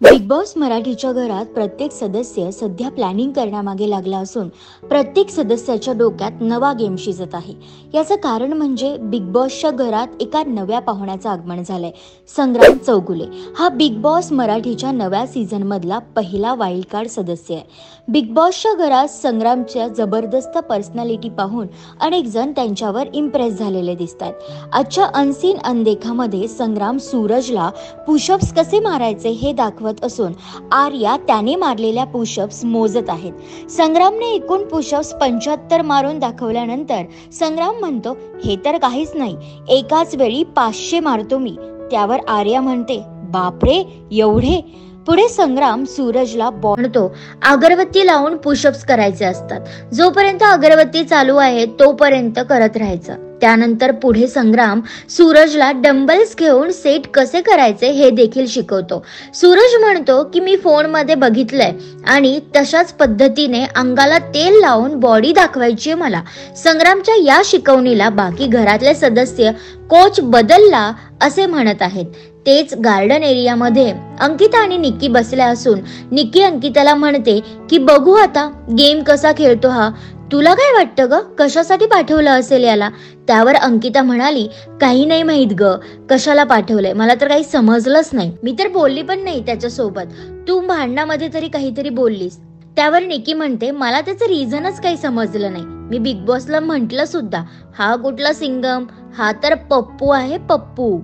Big boss मराठीच्या घरात प्रत्येक सदस्य सध्या प्लॅनिंग करण्यामागे लागला असून प्रत्येक सदस्याच्या डोक्यात नवा गेम शिजत आहे। याचं कारण म्हणजे बिग बॉसच्या घरात एका नव्या पाहुण्याचं आगमन झालंय। संग्राम चौगुले हा बिग बॉस मराठीच्या नव्या सीझन मधला पहिला वाईल्ड कार्ड सदस्य आहे। बिग बॉसच्या घरात संग्रामच्या जबरदस्त पर्सनॅलिटी पाहून अनेक जण त्यांच्यावर इम्प्रेस झालेले दिसतात। आजच्या अनसीन अनदेखामध्ये संग्राम सूरजला पुशअप्स कसे मारायचे हे दाखवत असून आर्या त्याने मारलेल्या पुशअप्स मोजत आहेत। संग्रामने एकूण पुशअप्स 75 मारून दाखवल्यानंतर संग्राम म्हणतो, हे तर काहीच नाही, एकाच वेळी 500 मारतो मी। त्यावर आर्या म्हणते, बापरे एवढे? पुढे संग्राम सूरजला म्हणतो, अगरबत्ती लावून पुशअप्स करायचे असतात, जोपर्यंत अगरबत्ती चालू आहे तोपर्यंत करत राहायचं। त्यानंतर पुढे संग्राम सूरजला डंबल्स घेऊन सेट कसे करायचे हे देखील शिकवतो। सूरज म्हणतो की मी फोनमध्ये बघितलंय आणि तशाच पद्धतीने अंगाला तेल लावून बॉडी दाखवायची मला। संग्रामच्या या शिकवणीला बाकी घरातले सदस्य कोच बदलला असे म्हणत आहेत। तेच गार्डन एरियामध्ये अंकिता आणि निक्की बसल्या असून निक्की अंकिताला म्हणते की बघू आता गेम कसा खेळतो हा, तुला काय वाटतं ग, कशासाठी पाठवलं असेल याला? त्यावर अंकिता म्हणाली, काही नाही माहित ग, कशाला पाठवलंय, मला तर काही समजलंच नाही, मी तर बोलली पण नाही त्याच्यासोबत, तू भांडणामध्ये तरी काहीतरी बोललीस। त्यावर निक्की म्हणते, मला त्याचं रिझनच काही समजलं नाही, मी बिग बॉसला म्हंटल सुद्धा, हा कुठला सिंगम, हा तर पप्पू आहे पप्पू।